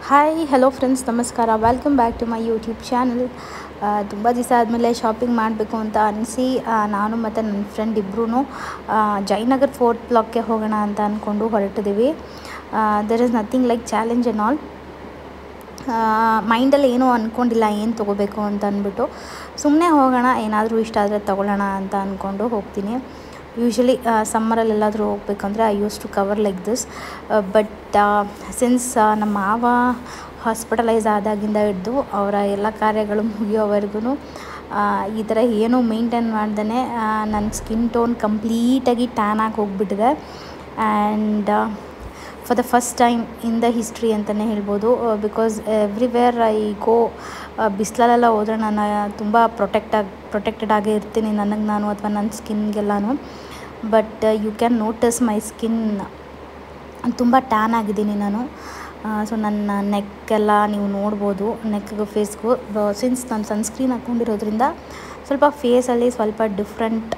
Hi hello friends, ನಮಸ್ಕಾರ. Welcome back to my YouTube channel. ತುಂಬ ದಿವಸ ಆದಮೇಲೆ ಶಾಪಿಂಗ್ ಮಾಡಬೇಕು ಅಂತ ಅನಿಸಿ ನಾನು ಮತ್ತು ನನ್ನ ಫ್ರೆಂಡ್ ಇಬ್ಬರೂ ಜಯನಗರ್ ಫೋರ್ತ್ ಬ್ಲಾಕ್ಗೆ ಹೋಗೋಣ ಅಂತ ಅಂದ್ಕೊಂಡು ಹೊರಟಿದ್ದೀವಿ. There is nothing like challenge and all. ಮೈಂಡಲ್ಲಿ ಏನೂ ಅಂದ್ಕೊಂಡಿಲ್ಲ ಏನು ತೊಗೋಬೇಕು ಅಂತ ಅಂದ್ಬಿಟ್ಟು ಸುಮ್ಮನೆ ಹೋಗೋಣ, ಏನಾದರೂ ಇಷ್ಟ ಆದರೆ ತೊಗೊಳ್ಳೋಣ ಅಂತ ಅಂದ್ಕೊಂಡು ಹೋಗ್ತೀನಿ. ಯೂಶ್ವಲಿ ಸಮ್ಮರಲ್ಲೆಲ್ಲಾದರೂ ಹೋಗ್ಬೇಕಂದ್ರೆ I use to cover like this, but since ನಮ್ಮ ಮಾವ ಹಾಸ್ಪಿಟಲೈಸ್ ಆದಾಗಿಂದ ಹಿಡಿದು ಅವರ ಎಲ್ಲ ಕಾರ್ಯಗಳು ಮುಗಿಯೋವರೆಗೂ ಈ ಥರ ಏನೂ ಮೇಂಟೈನ್ ಮಾಡ್ದೇ ನನ್ನ ಸ್ಕಿನ್ ಟೋನ್ ಕಂಪ್ಲೀಟಾಗಿ ಟ್ಯಾನ್ ಆಗಿ ಹೋಗಿಬಿಟ್ಟಿದೆ. And for the first time in the history ಅಂತಲೇ ಹೇಳ್ಬೋದು. ಬಿಕಾಸ್ ಎವ್ರಿವೇರ್ ಐ ಗೋ, ಬಿಸಿಲಲ್ಲೆಲ್ಲ ಹೋದರೆ ನಾನು ತುಂಬ ಪ್ರೊಟೆಕ್ಟೆಡ್ ಆಗೇ ಇರ್ತೀನಿ, ನನಗೆ ನಾನು ಅಥವಾ ನನ್ನ ಸ್ಕಿನ್ಗೆಲ್ಲನೂ. But you can notice my skin ತುಂಬ ಟ್ಯಾನ್ ಆಗಿದ್ದೀನಿ ನಾನು. ಸೊ ನನ್ನ ನೆಕ್ಕೆಲ್ಲ ನೀವು ನೋಡ್ಬೋದು, ನೆಕ್ಗೂ ಫೇಸ್ಗೂ. ಸಿನ್ಸ್ ನಾನು ಸನ್ಸ್ಕ್ರೀನ್ ಹಾಕ್ಕೊಂಡಿರೋದ್ರಿಂದ ಸ್ವಲ್ಪ ಫೇಸಲ್ಲಿ ಸ್ವಲ್ಪ ಡಿಫ್ರೆಂಟ್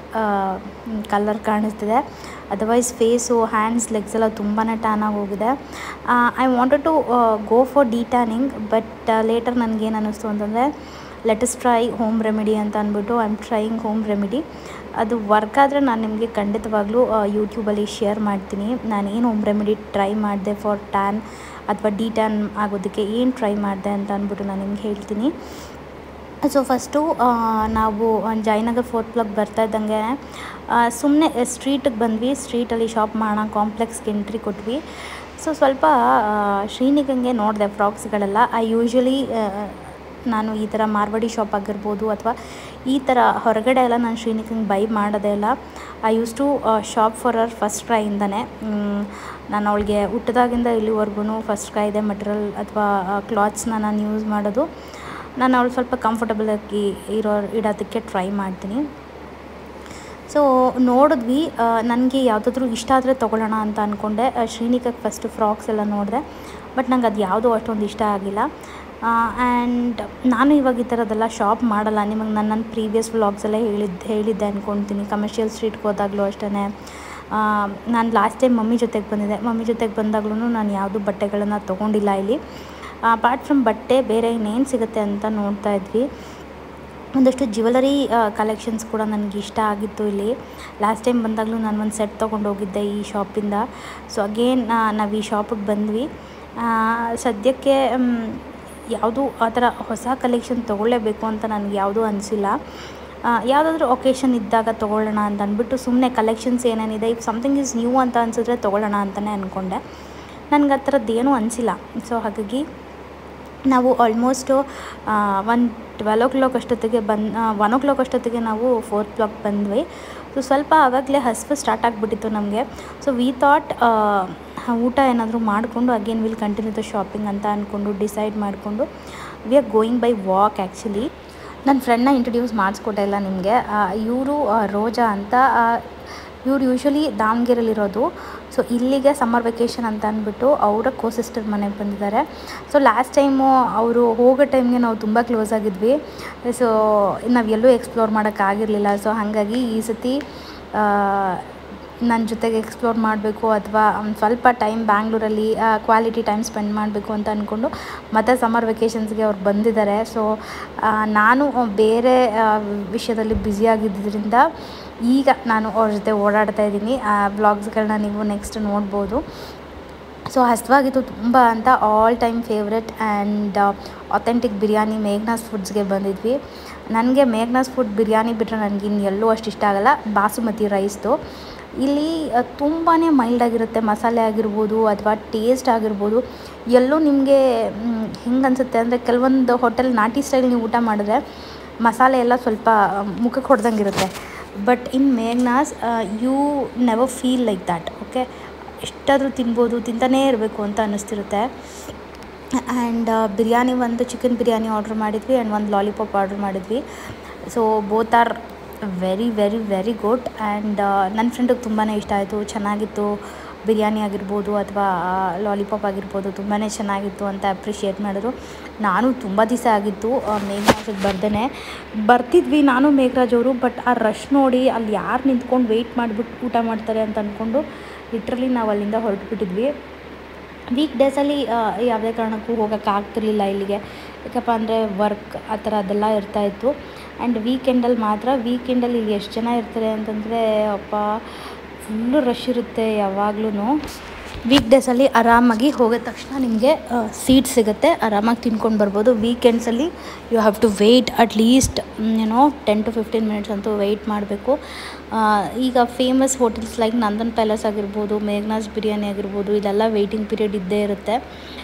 ಕಲರ್ ಕಾಣಿಸ್ತಿದೆ. ಅದರ್ವೈಸ್ ಫೇಸು, ಹ್ಯಾಂಡ್ಸ್, ಲೆಗ್ಸ್ ಎಲ್ಲ ತುಂಬಾ ಟ್ಯಾನ್ ಆಗಿ ಹೋಗಿದೆ. I wanted to go for detanning, but later ನನಗೇನು ಅನ್ನಿಸ್ತು ಅಂತಂದರೆ let us try home remedy ಅಂತ ಅಂದ್ಬಿಟ್ಟು I am trying home remedy. ಅದು ವರ್ಕ್ ಆದರೆ ನಾನು ನಿಮಗೆ ಖಂಡಿತವಾಗ್ಲೂ ಯೂಟ್ಯೂಬಲ್ಲಿ ಶೇರ್ ಮಾಡ್ತೀನಿ. ನಾನೇನು ಹೋಮ್ ರೆಮಿಡಿ ಟ್ರೈ ಮಾಡಿದೆ ಫಾರ್ ಟ್ಯಾನ್ ಅಥವಾ ಡಿಟ್ಯಾನ್ ಆಗೋದಕ್ಕೆ ಏನು ಟ್ರೈ ಮಾಡಿದೆ ಅಂತ ಅಂದ್ಬಿಟ್ಟು ನಾನು ನಿಮ್ಗೆ ಹೇಳ್ತೀನಿ. ಸೊ ಫಸ್ಟು ನಾವು ಜಯನಗರ್ ಫೋರ್ತ್ ಬ್ಲಾಕ್ ಬರ್ತಾ ಇದ್ದಂಗೆ ಸುಮ್ಮನೆ ಸ್ಟ್ರೀಟಿಗೆ ಬಂದ್ವಿ. ಸ್ಟ್ರೀಟಲ್ಲಿ ಶಾಪ್ ಮಾಡೋಣ, ಕಾಂಪ್ಲೆಕ್ಸ್ಗೆ ಎಂಟ್ರಿ ಕೊಟ್ವಿ. ಸೊ ಸ್ವಲ್ಪ ಶ್ರೀನಿಗಂಗೆ ನೋಡಿದೆ ಫ್ರಾಕ್ಸ್ಗಳೆಲ್ಲ. ಐ ಯೂಶ್ವಲಿ ನಾನು ಈ ಥರ ಮಾರ್ವಾಡಿ ಶಾಪ್ ಆಗಿರ್ಬೋದು ಅಥವಾ ಈ ಥರ ಹೊರಗಡೆ ಎಲ್ಲ ನಾನು ಶ್ರೀನಿಕಂಗೆ ಬೈ ಮಾಡೋದೇ ಇಲ್ಲ. I use to shop for our first ಕ್ರೈಯಿಂದನೇ. ನಾನು ಅವಳಿಗೆ ಹುಟ್ಟಿದಾಗಿಂದ ಇಲ್ಲಿವರೆಗೂ ಫಸ್ಟ್ ಕ್ರೈ ಇದೆ ಮೆಟೀರಿಯಲ್ ಅಥವಾ ಕ್ಲಾತ್ಸ್ನ ನಾನು ಯೂಸ್ ಮಾಡೋದು. ನಾನು ಅವಳು ಸ್ವಲ್ಪ ಕಂಫರ್ಟಬಲಾಗಿ ಇಡೋದಕ್ಕೆ ಟ್ರೈ ಮಾಡ್ತೀನಿ. ಸೊ ನೋಡಿದ್ವಿ, ನನಗೆ ಯಾವುದಾದ್ರೂ ಇಷ್ಟ ಆದರೆ ತೊಗೊಳ್ಳೋಣ ಅಂತ ಅಂದ್ಕೊಂಡೆ. ಶ್ರೀನಿಕಕ್ಕೆ ಫಸ್ಟು ಫ್ರಾಕ್ಸ್ ಎಲ್ಲ ನೋಡಿದೆ, ಬಟ್ ನಂಗೆ ಅದು ಯಾವುದೂ ಅಷ್ಟೊಂದು ಇಷ್ಟ ಆಗಿಲ್ಲ. ಆ್ಯಂಡ್ ನಾನು ಇವಾಗ ಈ ಥರದ್ದೆಲ್ಲ ಶಾಪ್ ಮಾಡಲ್ಲ. ನಿಮಗೆ ನನ್ನ ಪ್ರೀವಿಯಸ್ ವ್ಲಾಗ್ಸಲ್ಲೇ ಹೇಳಿದ್ದೆ ಅಂದ್ಕೊಳ್ತೀನಿ. ಕಮರ್ಷಿಯಲ್ ಸ್ಟ್ರೀಟ್ಗೆ ಹೋದಾಗಲೂ ಅಷ್ಟೇ. ನಾನು ಲಾಸ್ಟ್ ಟೈಮ್ ಮಮ್ಮಿ ಜೊತೆಗೆ ಬಂದಿದ್ದೆ. ಮಮ್ಮಿ ಜೊತೆಗೆ ಬಂದಾಗ್ಲೂ ನಾನು ಯಾವುದೂ ಬಟ್ಟೆಗಳನ್ನು ತೊಗೊಂಡಿಲ್ಲ ಇಲ್ಲಿ. ಅಪಾರ್ಟ್ ಫ್ರಮ್ ಬಟ್ಟೆ ಬೇರೆ ಇನ್ನೇನು ಸಿಗುತ್ತೆ ಅಂತ ನೋಡ್ತಾ ಇದ್ವಿ. ಒಂದಷ್ಟು ಜ್ಯುವೆಲರಿ ಕಲೆಕ್ಷನ್ಸ್ ಕೂಡ ನನಗೆ ಇಷ್ಟ ಆಗಿತ್ತು ಇಲ್ಲಿ. ಲಾಸ್ಟ್ ಟೈಮ್ ಬಂದಾಗಲೂ ನಾನು ಒಂದು ಸೆಟ್ ತೊಗೊಂಡು ಹೋಗಿದ್ದೆ ಈ ಶಾಪಿಂದ. ಸೊ ಅಗೇನ್ ನಾವು ಈ ಶಾಪಿಗೆ ಬಂದ್ವಿ. ಸದ್ಯಕ್ಕೆ ಯಾವುದೂ ಆ ಥರ ಹೊಸ ಕಲೆಕ್ಷನ್ ತೊಗೊಳ್ಳೇಬೇಕು ಅಂತ ನನಗೆ ಯಾವುದೂ ಅನಿಸಿಲ್ಲ. ಯಾವುದಾದ್ರೂ ಒಕೇಶನ್ ಇದ್ದಾಗ ತೊಗೊಳ್ಳೋಣ ಅಂತ ಅಂದ್ಬಿಟ್ಟು ಸುಮ್ಮನೆ ಕಲೆಕ್ಷನ್ಸ್ ಏನೇನಿದೆ, ಇಫ್ ಸಮಥಿಂಗ್ ಈಸ್ ನ್ಯೂ ಅಂತ ಅನಿಸಿದ್ರೆ ತೊಗೊಳ್ಳೋಣ ಅಂತಲೇ ಅಂದ್ಕೊಂಡೆ. ನನಗೆ ಆ ಥರದ್ದೇನೂ ಅನಿಸಿಲ್ಲ. ಸೊ ಹಾಗಾಗಿ ನಾವು ಆಲ್ಮೋಸ್ಟು 12 o'clock ಅಷ್ಟೊತ್ತಿಗೆ 1 o'clock ಅಷ್ಟೊತ್ತಿಗೆ ನಾವು ಫೋರ್ತ್ ಬ್ಲಾಕ್ ಬಂದ್ವಿ. ಸೊ ಸ್ವಲ್ಪ ಆವಾಗಲೇ ಹಸಿವು ಸ್ಟಾರ್ಟ್ ಆಗಿಬಿಟ್ಟಿತ್ತು ನಮಗೆ. ಸೊ ವಿ ಥಾಟ್ ಊಟ ಏನಾದರೂ ಮಾಡಿಕೊಂಡು again will continue the shopping ಅಂತ ಅಂದ್ಕೊಂಡು ಡಿಸೈಡ್ ಮಾಡಿಕೊಂಡು V are going by walk. Actually ನನ್ನ ಫ್ರೆಂಡ್ನ ಇಂಟ್ರೊಡ್ಯೂಸ್ ಮಾಡಿಸ್ಕೊಟ್ಟೆ ಇಲ್ಲ ನಿಮಗೆ. ಇವರು ರೋಜಾ ಅಂತ. ಇವ್ರು ಯೂಶ್ವಲಿ ದಾವಣಗೆರೆಯಲ್ಲಿರೋದು. ಸೊ ಇಲ್ಲಿಗೆ ಸಮ್ಮರ್ ವೆಕೇಷನ್ ಅಂತ ಅಂದ್ಬಿಟ್ಟು ಅವರ ಸಿಸ್ಟರ್ ಮನೆಗೆ ಬಂದಿದ್ದಾರೆ. ಸೊ ಲಾಸ್ಟ್ ಟೈಮು ಅವರು ಹೋಗೋ ಟೈಮ್ಗೆ ನಾವು ತುಂಬ ಕ್ಲೋಸ್ ಆಗಿದ್ವಿ. ಸೊ ನಾವು ಎಲ್ಲೂ ಎಕ್ಸ್ಪ್ಲೋರ್ ಮಾಡೋಕ್ಕಾಗಿರಲಿಲ್ಲ. ಸೊ ಹಾಗಾಗಿ ಈ ಸತಿ ನನ್ನ ಜೊತೆಗೆ ಎಕ್ಸ್ಪ್ಲೋರ್ ಮಾಡಬೇಕು ಅಥವಾ ಸ್ವಲ್ಪ ಟೈಮ್ ಬ್ಯಾಂಗ್ಳೂರಲ್ಲಿ ಕ್ವಾಲಿಟಿ ಟೈಮ್ ಸ್ಪೆಂಡ್ ಮಾಡಬೇಕು ಅಂತ ಅಂದ್ಕೊಂಡು ಮತ್ತು ಸಮ್ಮರ್ ವೆಕೇಷನ್ಸ್ಗೆ ಅವ್ರು ಬಂದಿದ್ದಾರೆ. ಸೊ ನಾನು ಬೇರೆ ವಿಷಯದಲ್ಲಿ ಬ್ಯುಸಿಯಾಗಿದ್ದರಿಂದ ಈಗ ನಾನು ಅವ್ರ ಜೊತೆ ಓಡಾಡ್ತಾ ಇದ್ದೀನಿ. ವ್ಲಾಗ್ಸ್ಗಳನ್ನ ನೀವು ನೆಕ್ಸ್ಟ್ ನೋಡ್ಬೋದು. ಸೊ ಹಸಿವಾಗಿತ್ತು ತುಂಬ ಅಂತ all time favourite and authentic biryani Meghna's ಫುಡ್ಸ್ಗೆ ಬಂದಿದ್ವಿ. ನನಗೆ ಮೇಘ್ನಾಸ್ ಫುಡ್ ಬಿರಿಯಾನಿ ಬಿಟ್ಟರೆ ನನಗಿನ್ನು ಎಲ್ಲೂ ಅಷ್ಟು ಇಷ್ಟ ಆಗೋಲ್ಲ. ಬಾಸುಮತಿ ರೈಸ್ದು ಇಲ್ಲಿ ತುಂಬಾ ಮೈಲ್ಡಾಗಿರುತ್ತೆ. ಮಸಾಲೆ ಆಗಿರ್ಬೋದು ಅಥವಾ ಟೇಸ್ಟ್ ಆಗಿರ್ಬೋದು ಎಲ್ಲೂ ನಿಮಗೆ ಹೆಂಗೆ ಅನಿಸುತ್ತೆ ಅಂದರೆ ಕೆಲವೊಂದು ಹೋಟೆಲ್ ನಾಟಿ ಸ್ಟೈಲ್ ನೀವು ಊಟ ಮಾಡಿದ್ರೆ ಮಸಾಲೆ ಎಲ್ಲ ಸ್ವಲ್ಪ ಮುಖಕ್ಕೆ ಹೊಡೆದಂಗೆ ಇರುತ್ತೆ. But in Meghna's you never feel like that. Okay, ಎಷ್ಟಾದರೂ ತಿನ್ಬೋದು, ತಿಂತಾನೇ ಇರಬೇಕು ಅಂತ ಅನ್ನಿಸ್ತಿರುತ್ತೆ. ಆ್ಯಂಡ್ ಬಿರಿಯಾನಿ, ಒಂದು ಚಿಕನ್ ಬಿರಿಯಾನಿ ಆರ್ಡ್ರ್ ಮಾಡಿದ್ವಿ ಆ್ಯಂಡ್ ಒಂದು ಲಾಲಿಪಾಪ್ ಆರ್ಡ್ರ್ ಮಾಡಿದ್ವಿ. So both are very very very good. And ನನ್ನ ಫ್ರೆಂಡಿಗೆ ತುಂಬಾ ಇಷ್ಟ ಆಯಿತು. ಚೆನ್ನಾಗಿತ್ತು ಬಿರಿಯಾನಿ ಆಗಿರ್ಬೋದು ಅಥವಾ ಲಾಲಿಪಾಪ್ ಆಗಿರ್ಬೋದು, ತುಂಬಾ ಚೆನ್ನಾಗಿತ್ತು ಅಂತ ಅಪ್ರಿಷಿಯೇಟ್ ಮಾಡಿದ್ರು. ನಾನು ತುಂಬ ದಿವಸ ಆಗಿತ್ತು ಮೇಘರಾಜಿಗೆ ಬರ್ತಿದ್ವಿ ನಾನು ಮೇಘರಾಜ್ ಅವರು. ಬಟ್ ಆ ರಶ್ ನೋಡಿ ಅಲ್ಲಿ ಯಾರು ನಿಂತ್ಕೊಂಡು ವೆಯ್ಟ್ ಮಾಡಿಬಿಟ್ಟು ಊಟ ಮಾಡ್ತಾರೆ ಅಂತ ಅಂದ್ಕೊಂಡು ಲಿಟ್ರಲಿ ನಾವು ಅಲ್ಲಿಂದ ಹೊರಟುಬಿಟ್ಟಿದ್ವಿ. ವೀಕ್ ಡೇಸಲ್ಲಿ ಯಾವುದೇ ಕಾರಣಕ್ಕೂ ಹೋಗೋಕ್ಕಾಗ್ತಿರ್ಲಿಲ್ಲ ಇಲ್ಲಿಗೆ. ಯಾಕಪ್ಪ ಅಂದರೆ ವರ್ಕ್ ಆ ಥರ ಅದೆಲ್ಲ ಇರ್ತಾಯಿತ್ತು. ಆ್ಯಂಡ್ ವೀಕೆಂಡಲ್ಲಿ ಮಾತ್ರ, ವೀಕೆಂಡಲ್ಲಿ ಇಲ್ಲಿ ಎಷ್ಟು ಜನ ಇರ್ತಾರೆ ಅಂತಂದರೆ ಅಪ್ಪ ಫುಲ್ಲು ರಶ್ ಇರುತ್ತೆ ಯಾವಾಗ್ಲೂ. ವೀಕ್ ಡೇಸಲ್ಲಿ ಆರಾಮಾಗಿ ಹೋಗಿದ ತಕ್ಷಣ ನಿಮಗೆ ಸೀಟ್ ಸಿಗುತ್ತೆ, ಆರಾಮಾಗಿ ತಿನ್ಕೊಂಡು ಬರ್ಬೋದು. ವೀಕೆಂಡ್ಸಲ್ಲಿ you have to wait at least 10 to 15 minutes ಅಂತೂ ವೆಯ್ಟ್ ಮಾಡಬೇಕು. ಈಗ famous hotels like Nandan palace ಆಗಿರ್ಬೋದು, ಮೇಘ್ನಾಸ್ ಬಿರಿಯಾನಿ ಆಗಿರ್ಬೋದು, ಇದೆಲ್ಲ ವೆಯ್ಟಿಂಗ್ ಪೀರಿಯಡ್ ಇದ್ದೇ ಇರುತ್ತೆ.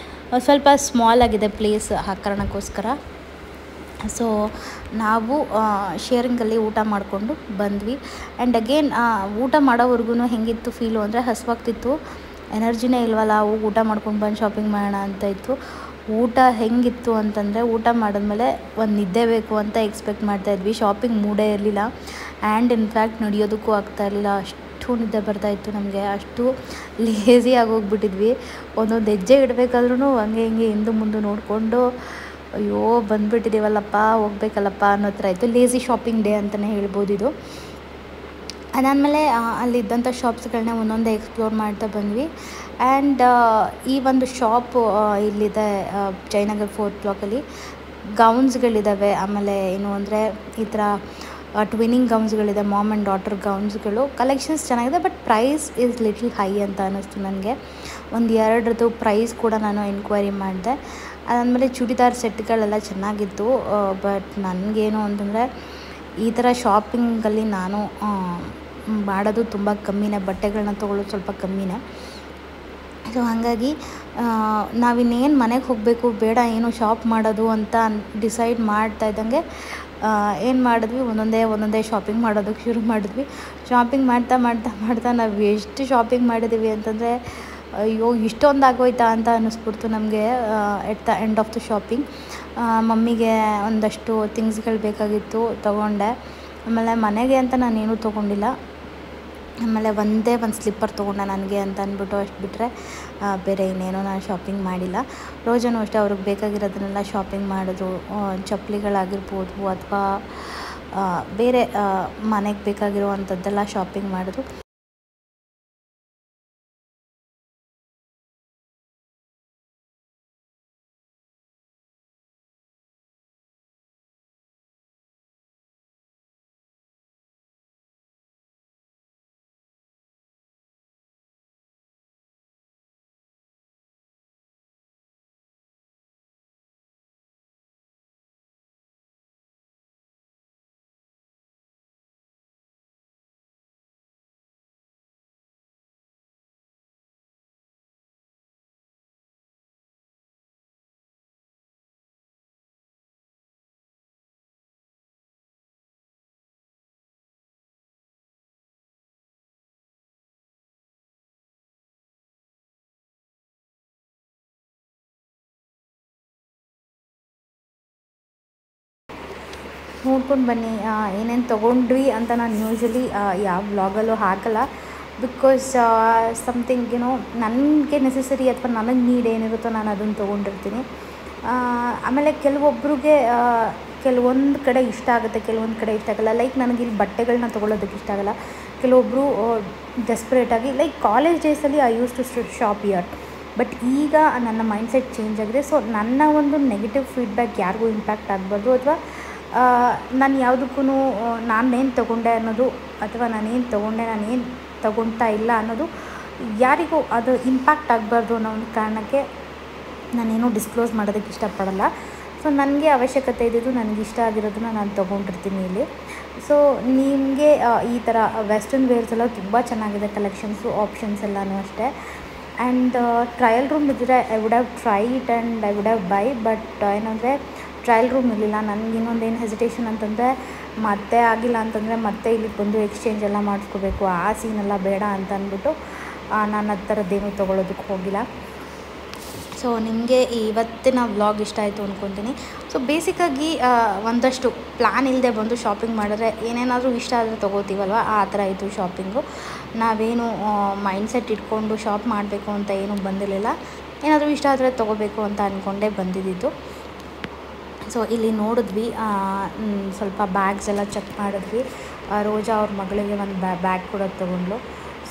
ಸ್ವಲ್ಪ ಸ್ಮಾಲ್ ಆಗಿದೆ ಪ್ಲೇಸ್ ಆ ಕಾರಣಕ್ಕೋಸ್ಕರ. ಸೊ ನಾವು ಶೇರಿಂಗಲ್ಲಿ ಊಟ ಮಾಡಿಕೊಂಡು ಬಂದ್ವಿ. ಆ್ಯಂಡ್ ಅಗೇನ್ ಊಟ ಮಾಡೋವರೆಗೂ ಹೆಂಗಿತ್ತು ಫೀಲು ಅಂದರೆ ಹಸಿವಾಗ್ತಿತ್ತು, ಎನರ್ಜಿನೇ ಇಲ್ವಲ್ಲ, ಹೋಗಿ ಊಟ ಮಾಡ್ಕೊಂಡು ಬಂದು ಶಾಪಿಂಗ್ ಮಾಡೋಣ ಅಂತ ಇತ್ತು. ಊಟ ಹೆಂಗಿತ್ತು ಅಂತಂದರೆ ಊಟ ಮಾಡಿದ್ಮೇಲೆ ಒಂದು ನಿದ್ದೆ ಬೇಕು ಅಂತ ಎಕ್ಸ್ಪೆಕ್ಟ್ ಮಾಡ್ತಾಯಿದ್ವಿ. ಶಾಪಿಂಗ್ ಮೂಡೇ ಇರಲಿಲ್ಲ ಆ್ಯಂಡ್ ಇನ್ಫ್ಯಾಕ್ಟ್ ನಡೆಯೋದಕ್ಕೂ ಆಗ್ತಾಯಿರಲಿಲ್ಲ, ಅಷ್ಟು ನಿದ್ದೆ ಬರ್ತಾಯಿತ್ತು ನಮಗೆ. ಅಷ್ಟು ಲೇಸಿ ಆಗೋಗ್ಬಿಟ್ಟಿದ್ವಿ. ಒಂದೊಂದು ಹೆಜ್ಜೆ ಇಡಬೇಕಾದ್ರೂ ಹಂಗೆ ಹಿಂಗೆ ಹಿಂದೆ ಮುಂದೆ ನೋಡಿಕೊಂಡು ಅಯ್ಯೋ ಬಂದುಬಿಟ್ಟಿದ್ದೀವಲ್ಲಪ್ಪ, ಹೋಗ್ಬೇಕಲ್ಲಪ್ಪ ಅನ್ನೋ ಥರ ಇತ್ತು. ಲೇಸಿ ಶಾಪಿಂಗ್ ಡೇ ಅಂತಲೇ ಹೇಳ್ಬೋದು ಇದು. ಅದಾದಮೇಲೆ ಅಲ್ಲಿದ್ದಂಥ ಶಾಪ್ಸ್ಗಳನ್ನ ಒಂದೊಂದೇ ಎಕ್ಸ್ಪ್ಲೋರ್ ಮಾಡ್ತಾ ಬಂದ್ವಿ. ಆ್ಯಂಡ್ ಈ ಒಂದು ಶಾಪು ಇಲ್ಲಿದೆ ಜಯನಗರ್ 4th ಬ್ಲಾಕಲ್ಲಿ. ಗೌನ್ಸ್ಗಳಿದ್ದಾವೆ, ಆಮೇಲೆ ಏನು ಅಂದರೆ ಈ ಥರ ಟ್ವಿನ್ನಿಂಗ್ ಗೌನ್ಸ್ಗಳಿದೆ, ಮಾಮ್ ಆ್ಯಂಡ್ ಡಾಟರ್ ಗೌನ್ಸ್ಗಳು. ಕಲೆಕ್ಷನ್ಸ್ ಚೆನ್ನಾಗಿದೆ, but price is little high ಅಂತ ಅನ್ನಿಸ್ತು ನನಗೆ. ಒಂದು 2 ಪ್ರೈಸ್ ಕೂಡ ನಾನು ಎನ್ಕ್ವೈರಿ ಮಾಡಿದೆ. ಅದಾದಮೇಲೆ ಚೂಡಿದಾರ್ ಸೆಟ್ಗಳೆಲ್ಲ ಚೆನ್ನಾಗಿತ್ತು. ಬಟ್ ನನಗೇನು ಅಂತಂದರೆ ಈ ಥರ ಶಾಪಿಂಗಲ್ಲಿ ನಾನು ಮಾಡೋದು ತುಂಬ ಕಮ್ಮಿನೇ, ಬಟ್ಟೆಗಳನ್ನ ತೊಗೊಳ್ಳೋದು ಸ್ವಲ್ಪ ಕಮ್ಮಿನೇ. ಸೊ ಹಾಗಾಗಿ ನಾವಿನ್ನೇನು ಮನೆಗೆ ಹೋಗಬೇಕು, ಬೇಡ ಏನು ಶಾಪ್ ಮಾಡೋದು ಅಂತ ಡಿಸೈಡ್ ಮಾಡ್ತಾ ಇದ್ದಂಗೆ ಏನು ಮಾಡಿದ್ವಿ, ಒಂದೊಂದೇ ಶಾಪಿಂಗ್ ಮಾಡೋದಕ್ಕೆ ಶುರು ಮಾಡಿದ್ವಿ. ಶಾಪಿಂಗ್ ಮಾಡ್ತಾ ನಾವು ಎಷ್ಟು ಶಾಪಿಂಗ್ ಮಾಡಿದ್ದೀವಿ ಅಂತಂದರೆ ಅಯ್ಯೋ ಇಷ್ಟೊಂದು ಆಗೋಯ್ತಾ ಅಂತ ಅನ್ನಿಸ್ಬಿಡ್ತು ನಮಗೆ at the end of the shopping. ಮಮ್ಮಿಗೆ ಒಂದಷ್ಟು ಥಿಂಗ್ಸ್ಗಳು ಬೇಕಾಗಿತ್ತು, ತೊಗೊಂಡೆ. ಆಮೇಲೆ ಮನೆಗೆ ಅಂತ ನಾನೇನೂ ತೊಗೊಂಡಿಲ್ಲ. ಆಮೇಲೆ ಒಂದು ಸ್ಲಿಪ್ಪರ್ ತೊಗೊಂಡೆ ನನಗೆ ಅಂತ ಅಂದ್ಬಿಟ್ಟು, ಅಷ್ಟು ಬಿಟ್ಟರೆ ಬೇರೆ ಇನ್ನೇನೋ ನಾನು ಶಾಪಿಂಗ್ ಮಾಡಿಲ್ಲ. ರೋಜನೂ ಅಷ್ಟೇ, ಅವ್ರಿಗೆ ಬೇಕಾಗಿರೋದನ್ನೆಲ್ಲ ಶಾಪಿಂಗ್ ಮಾಡಿದ್ರು. ಚಪ್ಪಲಿಗಳಾಗಿರ್ಬೋದು ಅಥವಾ ಬೇರೆ ಮನೆಗೆ ಬೇಕಾಗಿರುವಂಥದ್ದೆಲ್ಲ ಶಾಪಿಂಗ್ ಮಾಡಿದ್ರು. ನೋಡ್ಕೊಂಡು ಬನ್ನಿ ಏನೇನು ತೊಗೊಂಡ್ವಿ ಅಂತ. ನಾನು ಯೂಶ್ವಲಿ ಯಾವ ವ್ಲಾಗಲ್ಲೂ ಹಾಕಲ್ಲ, ಬಿಕಾಸ್ ಸಮಥಿಂಗ್ ನನಗೆ ನೆಸೆಸರಿ ಅಥವಾ ನನಗೆ ನೀಡ್ ಏನಿರುತ್ತೋ ನಾನು ಅದನ್ನು ತೊಗೊಂಡಿರ್ತೀನಿ. ಆಮೇಲೆ ಕೆಲವೊಬ್ಬರಿಗೆ ಕೆಲವೊಂದು ಕಡೆ ಇಷ್ಟ ಆಗುತ್ತೆ, ಕೆಲವೊಂದು ಕಡೆ ಇಷ್ಟ ಆಗಲ್ಲ. ಲೈಕ್ ನನಗಿಲ್ಲಿ ಬಟ್ಟೆಗಳನ್ನ ತೊಗೊಳ್ಳೋದಕ್ಕೆ ಇಷ್ಟ ಆಗಲ್ಲ. ಕೆಲವೊಬ್ಬರು ಡೆಸ್ಪರೇಟಾಗಿ ಲೈಕ್ ಕಾಲೇಜ್ ಡೇಸಲ್ಲಿ I use to shop year, but ಈಗ ನನ್ನ ಮೈಂಡ್ಸೆಟ್ ಚೇಂಜ್ ಆಗಿದೆ. ಸೊ ನನ್ನ ಒಂದು ನೆಗೆಟಿವ್ ಫೀಡ್ಬ್ಯಾಕ್ ಯಾರಿಗೂ ಇಂಪ್ಯಾಕ್ಟ್ ಆಗಬಾರ್ದು, ಅಥವಾ ನಾನು ಯಾವುದಕ್ಕೂ ನಾನೇನು ತೊಗೊಂಡೆ ಅನ್ನೋದು, ಅಥವಾ ನಾನೇನು ತೊಗೊಳ್ತಾ ಇಲ್ಲ ಅನ್ನೋದು ಯಾರಿಗೂ ಅದು ಇಂಪ್ಯಾಕ್ಟ್ ಆಗಬಾರ್ದು ಅನ್ನೋ ಒಂದು ಕಾರಣಕ್ಕೆ ನಾನೇನು ಡಿಸ್ಕ್ಲೋಸ್ ಮಾಡೋದಕ್ಕೆ ಇಷ್ಟಪಡಲ್ಲ. ಸೊ ನನಗೆ ಅವಶ್ಯಕತೆ ಇದ್ದಿದ್ದು, ನನಗಿಷ್ಟ ಆಗಿರೋದನ್ನ ನಾನು ತೊಗೊಂಡಿರ್ತೀನಿ ಇಲ್ಲಿ. ಸೊ ನಿಮಗೆ ಈ ಥರ ವೆಸ್ಟರ್ನ್ ವೇರ್ಸ್ ಎಲ್ಲ ತುಂಬ ಚೆನ್ನಾಗಿದೆ ಕಲೆಕ್ಷನ್ಸು, ಆಪ್ಷನ್ಸ್ ಎಲ್ಲನೂ ಅಷ್ಟೇ. ಆ್ಯಂಡ್ ಟ್ರಯಲ್ ರೂಮ್ ಇದ್ದರೆ I would have try it and I would have by. But ಏನಂದರೆ ಟ್ರಯಲ್ ರೂಮ್ ಇರಲಿಲ್ಲ. ನನಗೆ ಇನ್ನೊಂದೇನು ಹೆಸಿಟೇಷನ್ ಅಂತಂದರೆ, ಮತ್ತೆ ಆಗಿಲ್ಲ ಅಂತಂದರೆ ಮತ್ತೆ ಇಲ್ಲಿಗೆ ಬಂದು ಎಕ್ಸ್ಚೇಂಜ್ ಎಲ್ಲ ಮಾಡಿಸ್ಕೋಬೇಕು, ಆ ಸೀನೆಲ್ಲ ಬೇಡ ಅಂತ ಅಂದ್ಬಿಟ್ಟು ನಾನು ಆ ಥರದ್ದೇನೂ ತೊಗೊಳೋದಕ್ಕೆ ಹೋಗಿಲ್ಲ. ಸೊ ನಿಮಗೆ ಇವತ್ತಿನ ವ್ಲಾಗ್ ಇಷ್ಟ ಆಯಿತು ಅಂದ್ಕೊತೀನಿ. ಸೊ ಬೇಸಿಕ್ಕಾಗಿ ಒಂದಷ್ಟು ಪ್ಲ್ಯಾನ್ ಇಲ್ಲದೆ ಬಂದು ಶಾಪಿಂಗ್ ಮಾಡಿದ್ರೆ ಏನೇನಾದರೂ ಇಷ್ಟ ಆದರೆ ತೊಗೋತೀವಲ್ವ, ಆ ಥರ ಇತ್ತು ಶಾಪಿಂಗು. ನಾವೇನು ಮೈಂಡ್ಸೆಟ್ ಇಟ್ಕೊಂಡು ಶಾಪ್ ಮಾಡಬೇಕು ಅಂತ ಏನೂ ಬಂದಿರಲಿಲ್ಲ. ಏನಾದರೂ ಇಷ್ಟ ಆದರೆ ತೊಗೋಬೇಕು ಅಂತ ಅಂದ್ಕೊಂಡೇ ಬಂದಿದ್ದು. ಸೊ ಇಲ್ಲಿ ನೋಡಿದ್ವಿ, ಸ್ವಲ್ಪ ಬ್ಯಾಗ್ಸ್ ಎಲ್ಲ ಚೆಕ್ ಮಾಡಿದ್ವಿ. ರೋಜಾ ಅವ್ರ ಮಗಳಿಗೆ ಒಂದು ಬ್ಯಾಗ್ ಕೂಡ ತೊಗೊಂಡ್ಲು.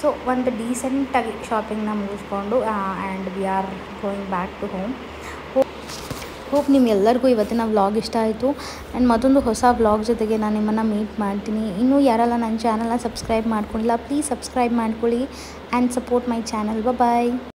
ಸೊ ಒಂದು ಡೀಸೆಂಟಾಗಿ ಶಾಪಿಂಗ್ನ ಮುಗಿಸ್ಕೊಂಡು and we are going back to home. Hope ನಿಮ್ಗೆಲ್ಲರಿಗೂ ಇವತ್ತಿನ ವ್ಲಾಗ್ ಇಷ್ಟ ಆಯಿತು. ಆ್ಯಂಡ್ ಮತ್ತೊಂದು ಹೊಸ ವ್ಲಾಗ್ ಜೊತೆಗೆ ನಾನು ನಿಮ್ಮನ್ನು ಮೀಟ್ ಮಾಡ್ತೀನಿ. ಇನ್ನೂ ಯಾರೆಲ್ಲ ನನ್ನ ಚಾನಲ್ನ ಸಬ್ಸ್ಕ್ರೈಬ್ ಮಾಡ್ಕೊಂಡಿಲ್ಲ, ಪ್ಲೀಸ್ ಸಬ್ಸ್ಕ್ರೈಬ್ ಮಾಡ್ಕೊಳ್ಳಿ and support my channel. Bye.